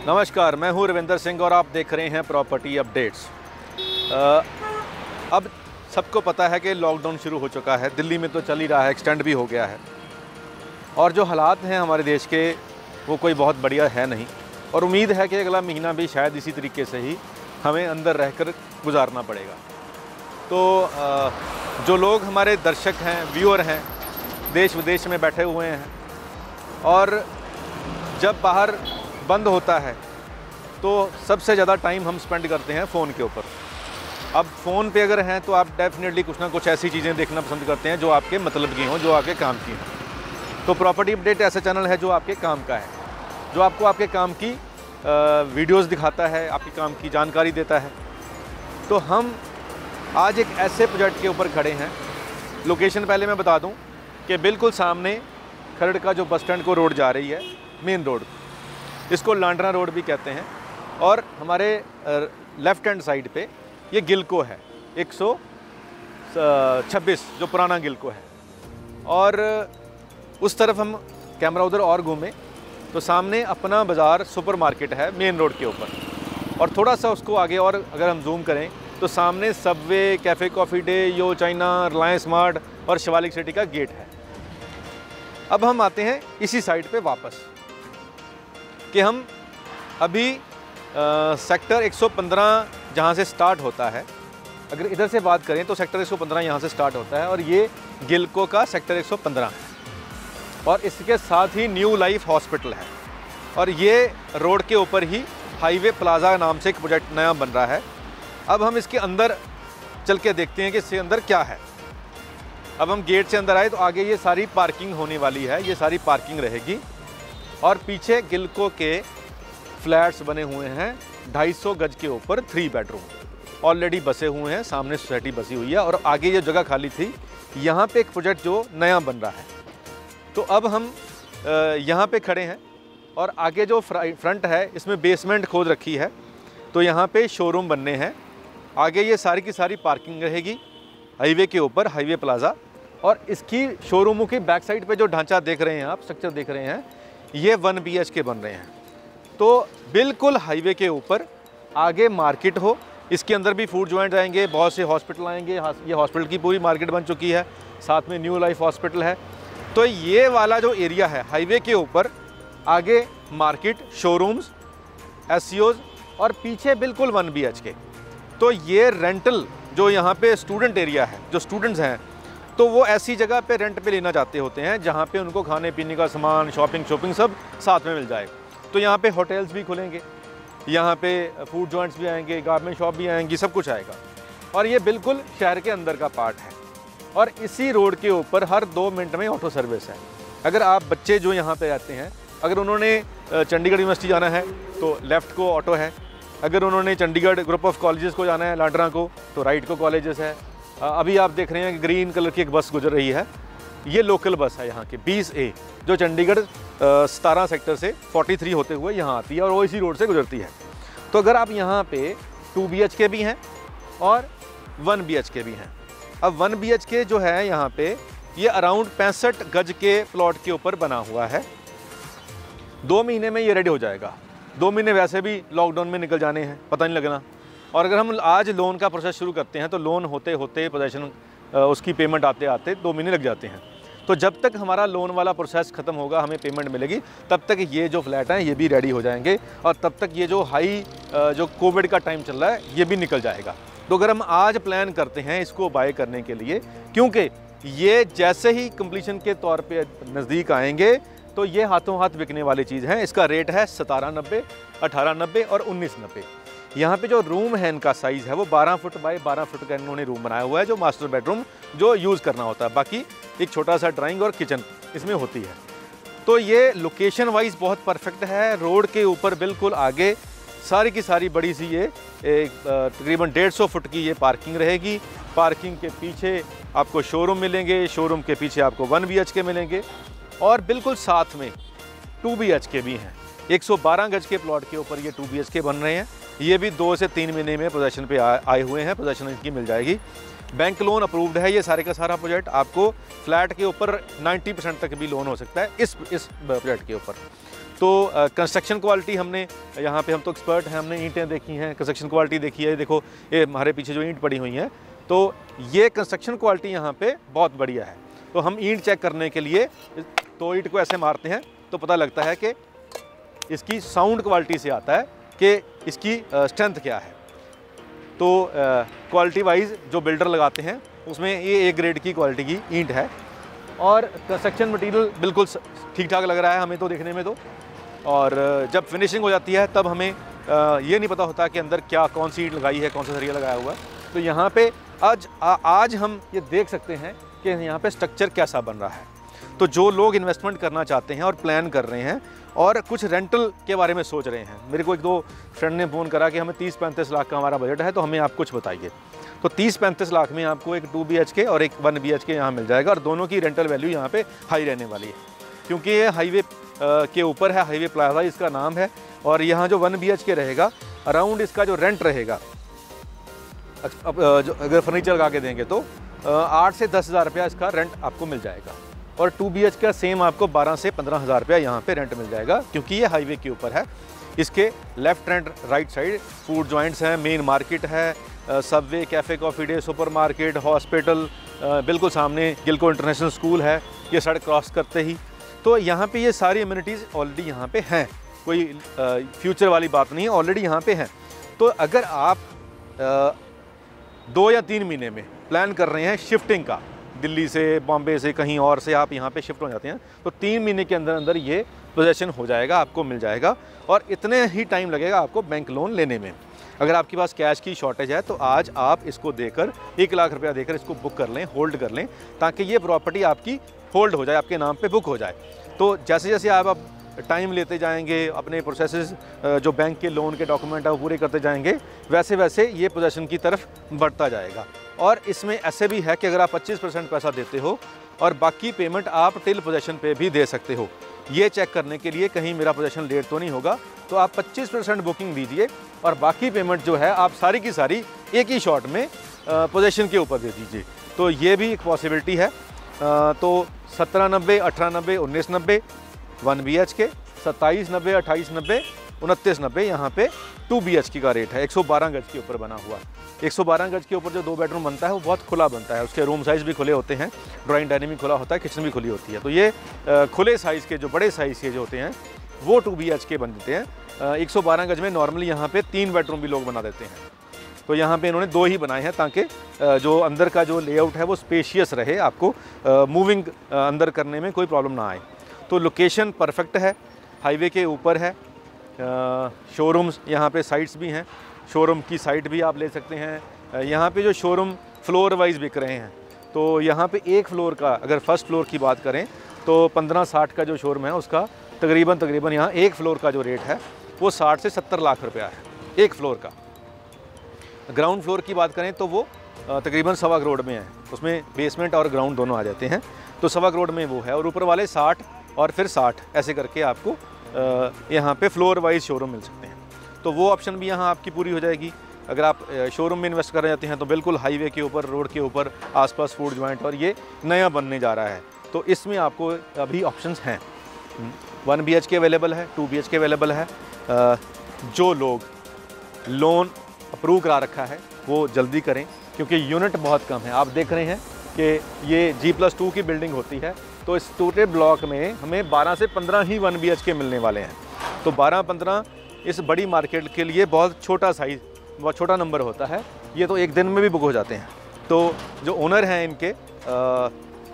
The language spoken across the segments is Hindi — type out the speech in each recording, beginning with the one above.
नमस्कार, मैं हूं रविंदर सिंह और आप देख रहे हैं प्रॉपर्टी अपडेट्स। अब सबको पता है कि लॉकडाउन शुरू हो चुका है, दिल्ली में तो चल ही रहा है, एक्सटेंड भी हो गया है और जो हालात हैं हमारे देश के वो कोई बहुत बढ़िया है नहीं और उम्मीद है कि अगला महीना भी शायद इसी तरीके से ही हमें अंदर रहकर गुजारना पड़ेगा। तो जो लोग हमारे दर्शक हैं, व्यूअर हैं, देश विदेश में बैठे हुए हैं और जब बाहर बंद होता है तो सबसे ज़्यादा टाइम हम स्पेंड करते हैं फ़ोन के ऊपर। अब फ़ोन पे अगर हैं तो आप डेफिनेटली कुछ ना कुछ ऐसी चीज़ें देखना पसंद करते हैं जो आपके मतलब की हों, जो आपके काम की हों। तो प्रॉपर्टी अपडेट ऐसा चैनल है जो आपके काम का है, जो आपको आपके काम की वीडियोस दिखाता है, आपके काम की जानकारी देता है। तो हम आज एक ऐसे प्रोजेक्ट के ऊपर खड़े हैं। लोकेशन पहले मैं बता दूं कि बिल्कुल सामने खरड़ का जो बस स्टैंड को रोड जा रही है, मेन रोड, इसको लांडरा रोड भी कहते हैं, और हमारे लेफ़्ट हैंड साइड पे ये गिलको है 126 जो पुराना गिलको है। और उस तरफ हम कैमरा उधर और घूमें तो सामने अपना बाज़ार सुपर मार्केट है मेन रोड के ऊपर, और थोड़ा सा उसको आगे और अगर हम जूम करें तो सामने सबवे, कैफ़े कॉफ़ी डे, यो चाइना, रिलायंस मार्ट और शिवालिक सिटी का गेट है। अब हम आते हैं इसी साइड पे वापस कि हम अभी सेक्टर 115 जहाँ से स्टार्ट होता है, अगर इधर से बात करें तो सेक्टर 115 यहाँ से स्टार्ट होता है और ये गिलको का सेक्टर 115 है और इसके साथ ही न्यू लाइफ हॉस्पिटल है और ये रोड के ऊपर ही हाईवे प्लाजा नाम से एक प्रोजेक्ट नया बन रहा है। अब हम इसके अंदर चल के देखते हैं कि इसके अंदर क्या है। अब हम गेट से अंदर आए तो आगे ये सारी पार्किंग होने वाली है, ये सारी पार्किंग रहेगी और पीछे गिलको के फ्लैट्स बने हुए हैं 250 गज के ऊपर, 3 बेडरूम ऑलरेडी बसे हुए हैं, सामने सोसाइटी बसी हुई है और आगे ये जगह खाली थी, यहाँ पे एक प्रोजेक्ट जो नया बन रहा है। तो अब हम यहाँ पे खड़े हैं और आगे जो फ्रंट है इसमें बेसमेंट खोद रखी है, तो यहाँ पे शोरूम बनने हैं। आगे ये सारी की सारी पार्किंग रहेगी हाईवे के ऊपर, हाईवे प्लाजा, और इसकी शोरूमों की बैक साइड पे जो ढांचा देख रहे हैं आप, स्ट्रक्चर देख रहे हैं, ये 1 BHK बन रहे हैं। तो बिल्कुल हाईवे के ऊपर आगे मार्केट हो, इसके अंदर भी फूड जॉइंट आएंगे, बहुत से हॉस्पिटल आएंगे, ये हॉस्पिटल की पूरी मार्केट बन चुकी है, साथ में न्यू लाइफ हॉस्पिटल है। तो ये वाला जो एरिया है हाईवे के ऊपर, आगे मार्केट, शोरूम्स, SCOs और पीछे बिल्कुल 1 BHK। तो ये रेंटल जो यहाँ पे स्टूडेंट एरिया है, जो स्टूडेंट्स हैं तो वो ऐसी जगह पे रेंट पे लेना चाहते होते हैं जहाँ पे उनको खाने पीने का सामान, शॉपिंग सब साथ में मिल जाए। तो यहाँ पे होटल्स भी खुलेंगे, यहाँ पे फूड जॉइंट्स भी आएंगे, गारमेंट शॉप भी आएंगी, सब कुछ आएगा और ये बिल्कुल शहर के अंदर का पार्ट है। और इसी रोड के ऊपर हर 2 मिनट में ऑटो सर्विस है। अगर आप बच्चे जो यहाँ पे रहते हैं, अगर उन्होंने चंडीगढ़ यूनिवर्सिटी जाना है तो लेफ़्ट को ऑटो है, अगर उन्होंने चंडीगढ़ ग्रुप ऑफ कॉलेजेस को जाना है लांडरा को तो राइट को कॉलेजेस है। अभी आप देख रहे हैं कि ग्रीन कलर की एक बस गुजर रही है, ये लोकल बस है यहाँ की 20A जो चंडीगढ़ 17 सेक्टर से 43 होते हुए यहाँ आती है और वो इसी रोड से गुजरती है। तो अगर आप यहाँ पे 2 BHK भी हैं और 1 BHK भी हैं। अब 1 BHK जो है यहाँ पे, ये अराउंड 65 गज के प्लॉट के ऊपर बना हुआ है। 2 महीने में ये रेडी हो जाएगा। 2 महीने वैसे भी लॉकडाउन में निकल जाने हैं, पता नहीं लगना। और अगर हम आज लोन का प्रोसेस शुरू करते हैं तो लोन होते होते पोजेशन उसकी पेमेंट आते आते 2 महीने लग जाते हैं। तो जब तक हमारा लोन वाला प्रोसेस ख़त्म होगा, हमें पेमेंट मिलेगी, तब तक ये जो फ्लैट हैं ये भी रेडी हो जाएंगे और तब तक ये जो हाई जो कोविड का टाइम चल रहा है ये भी निकल जाएगा। तो अगर हम आज प्लान करते हैं इसको बाय करने के लिए, क्योंकि ये जैसे ही कंप्लीशन के तौर पे नज़दीक आएंगे तो ये हाथों हाथ बिकने वाली चीज़ है। इसका रेट है 1790, 1890 और 1990। यहाँ पे जो रूम है इनका साइज़ है वो 12 फुट बाय 12 फुट का इन्होंने रूम बनाया हुआ है, जो मास्टर बेडरूम जो यूज़ करना होता है। बाकी एक छोटा सा ड्राइंग और किचन इसमें होती है। तो ये लोकेशन वाइज बहुत परफेक्ट है, रोड के ऊपर बिल्कुल आगे सारी की सारी बड़ी सी ये तकरीबन 150 फुट की ये पार्किंग रहेगी। पार्किंग के पीछे आपको शोरूम मिलेंगे, शोरूम के पीछे आपको 1 BHK मिलेंगे और बिल्कुल साथ में 2 BHK भी हैं। 112 गज के प्लॉट के ऊपर ये 2 BHK बन रहे हैं। ये भी 2 से 3 महीने में पोजेशन पे आए हुए हैं, पोजेशन इनकी मिल जाएगी। बैंक लोन अप्रूव्ड है ये सारे का सारा प्रोजेक्ट। आपको फ्लैट के ऊपर 90% तक भी लोन हो सकता है इस प्रोजेक्ट के ऊपर। तो कंस्ट्रक्शन क्वालिटी हमने यहाँ पे, हम तो एक्सपर्ट हैं, हमने ईंटें देखी हैं, कंस्ट्रक्शन क्वालिटी देखी है। देखो ये हमारे पीछे जो ईंट पड़ी हुई हैं, तो ये कंस्ट्रक्शन क्वालिटी यहाँ पे बहुत बढ़िया है। तो हम ईंट चेक करने के लिए तो ईंट को ऐसे मारते हैं तो पता लगता है कि इसकी साउंड क्वालिटी से आता है कि इसकी स्ट्रेंथ क्या है। तो क्वालिटी वाइज जो बिल्डर लगाते हैं उसमें ये A ग्रेड की क्वालिटी की ईंट है और कंस्ट्रक्शन मटेरियल बिल्कुल ठीक ठाक लग रहा है हमें तो देखने में तो। और जब फिनिशिंग हो जाती है तब हमें ये नहीं पता होता कि अंदर क्या, कौन सी ईंट लगाई है, कौन सा सरिया लगाया हुआ है। तो यहाँ पे आज हम ये देख सकते हैं कि यहाँ पे स्ट्रक्चर कैसा बन रहा है। तो जो लोग इन्वेस्टमेंट करना चाहते हैं और प्लान कर रहे हैं और कुछ रेंटल के बारे में सोच रहे हैं, मेरे को एक दो फ्रेंड ने फ़ोन करा कि हमें 30-35 लाख का हमारा बजट है, तो हमें आप कुछ बताइए। तो 30-35 लाख में आपको एक 2 BHK और एक 1 BHK यहाँ मिल जाएगा और दोनों की रेंटल वैल्यू यहाँ पे हाई रहने वाली है, क्योंकि ये हाईवे के ऊपर है, हाईवे प्लाजा इसका नाम है। और यहाँ जो 1 BHK रहेगा, अराउंड इसका जो रेंट रहेगा, अब जो अगर फर्नीचर लगा के देंगे तो 8 से 10 हज़ार रुपया इसका रेंट आपको मिल जाएगा। और 2 BHK का सेम आपको 12 से 15 हज़ार रुपया यहाँ पे रेंट मिल जाएगा, क्योंकि ये हाईवे के ऊपर है। इसके left and right side food joints हैं, मेन मार्केट है, Subway, cafe, coffee day, super market, hospital, बिल्कुल सामने गिलको इंटरनेशनल स्कूल है ये सड़क क्रॉस करते ही। तो यहाँ पे ये सारी अम्यूनिटीज़ ऑलरेडी यहाँ पे हैं, कोई फ्यूचर वाली बात नहीं है, ऑलरेडी यहाँ पे हैं। तो अगर आप 2 या 3 महीने में प्लान कर रहे हैं शिफ्टिंग का, दिल्ली से, बॉम्बे से, कहीं और से आप यहाँ पे शिफ्ट हो जाते हैं, तो 3 महीने के अंदर अंदर ये पोजेसन हो जाएगा, आपको मिल जाएगा। और इतने ही टाइम लगेगा आपको बैंक लोन लेने में। अगर आपके पास कैश की शॉर्टेज है तो आज आप इसको देकर 1 लाख रुपया देकर इसको बुक कर लें, होल्ड कर लें, ताकि ये प्रॉपर्टी आपकी होल्ड हो जाए, आपके नाम पे बुक हो जाए। तो जैसे जैसे आप टाइम लेते जाएंगे, अपने प्रोसेसेस जो बैंक के लोन के डॉक्यूमेंट है वो पूरे करते जाएंगे, वैसे वैसे ये पोजेसन की तरफ बढ़ता जाएगा। और इसमें ऐसे भी है कि अगर आप 25% पैसा देते हो और बाकी पेमेंट आप टिल पोजेसन पे भी दे सकते हो। ये चेक करने के लिए कहीं मेरा पोजेसन लेट तो नहीं होगा, तो आप 25% बुकिंग दीजिए और बाकी पेमेंट जो है आप सारी की सारी एक ही शॉट में पोजेसन के ऊपर दे दीजिए। तो ये भी एक पॉसिबिलिटी है। तो 1790, 1890, 1990 1 BHK, 2790, 2890, 2990 यहाँ पे 2 BHK का रेट है। 112 गज के ऊपर बना हुआ। 112 गज के ऊपर जो 2 बेडरूम बनता है वो बहुत खुला बनता है, उसके रूम साइज़ भी खुले होते हैं, ड्राइंग डाइनिंग भी खुला होता है, किचन भी खुली होती है। तो ये खुले साइज़ के, जो बड़े साइज़ के जो होते हैं वो 2 BHK बन देते हैं। 112 गज में नॉर्मली यहाँ पे 3 बेडरूम भी लोग बना देते हैं। तो यहाँ पे इन्होंने 2 ही बनाए हैं ताकि जो अंदर का जो लेआउट है वो स्पेशियस रहे, आपको मूविंग अंदर करने में कोई प्रॉब्लम ना आए। तो लोकेशन परफेक्ट है, हाईवे के ऊपर है। शोरूम्स यहाँ पे साइट्स भी हैं, शोरूम की साइट भी आप ले सकते हैं। यहाँ पे जो शोरूम फ्लोर वाइज बिक रहे हैं, तो यहाँ पे एक फ्लोर का, अगर फर्स्ट फ्लोर की बात करें तो 1560 का जो शोरूम है उसका तकरीबन यहाँ एक फ्लोर का जो रेट है वो 60 से 70 लाख रुपया है एक फ्लोर का। ग्राउंड फ्लोर की बात करें तो वो तकरीबन 1.25 करोड़ में है, उसमें बेसमेंट और ग्राउंड दोनों आ जाते हैं, तो 1.25 करोड़ में वो है। और ऊपर वाले 60 और फिर 60 ऐसे करके आपको यहाँ पे फ्लोर वाइज शोरूम मिल सकते हैं। तो वो ऑप्शन भी यहाँ आपकी पूरी हो जाएगी। अगर आप शोरूम में इन्वेस्ट कर जाते हैं तो बिल्कुल हाईवे के ऊपर, रोड के ऊपर, आसपास फूड जॉइंट, और ये नया बनने जा रहा है, तो इसमें आपको अभी ऑप्शंस हैं। 1 BHK अवेलेबल है, 2 BHK अवेलेबल है। जो लोग लोन अप्रूव करा रखा है वो जल्दी करें, क्योंकि यूनिट बहुत कम है। आप देख रहे हैं कि ये G+2 की बिल्डिंग होती है, तो इस टूटे ब्लॉक में हमें 12 से 15 ही 1 BHK मिलने वाले हैं। तो 12-15 इस बड़ी मार्केट के लिए बहुत छोटा साइज़, बहुत छोटा नंबर होता है। ये तो एक दिन में भी बुक हो जाते हैं। तो जो ओनर हैं इनके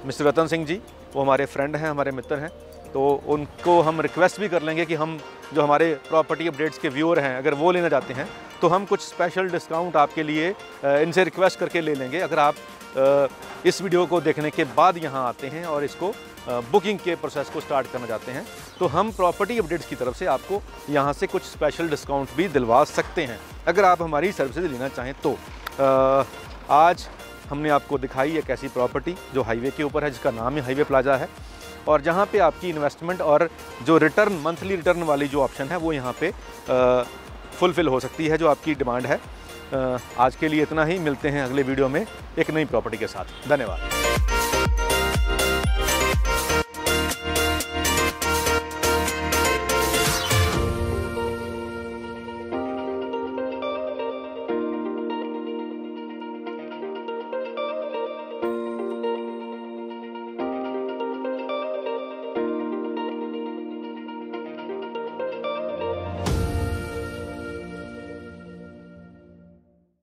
मिस्टर रतन सिंह जी, वो हमारे फ्रेंड हैं, हमारे मित्र हैं, तो उनको हम रिक्वेस्ट भी कर लेंगे कि हम जो हमारे प्रॉपर्टी अपडेट्स के व्यूअर हैं, अगर वो लेना चाहते हैं तो हम कुछ स्पेशल डिस्काउंट आपके लिए इनसे रिक्वेस्ट करके ले लेंगे। अगर आप इस वीडियो को देखने के बाद यहाँ आते हैं और इसको बुकिंग के प्रोसेस को स्टार्ट करना चाहते हैं, तो हम प्रॉपर्टी अपडेट्स की तरफ से आपको यहाँ से कुछ स्पेशल डिस्काउंट भी दिलवा सकते हैं, अगर आप हमारी सर्विसेज लेना चाहें तो। आज हमने आपको दिखाई एक ऐसी प्रॉपर्टी जो हाईवे के ऊपर है, जिसका नाम ही हाईवे प्लाजा है, और जहाँ पे आपकी इन्वेस्टमेंट और जो रिटर्न, मंथली रिटर्न वाली जो ऑप्शन है वो यहाँ पे फुलफ़िल हो सकती है, जो आपकी डिमांड है। आज के लिए इतना ही, मिलते हैं अगले वीडियो में एक नई प्रॉपर्टी के साथ। धन्यवाद।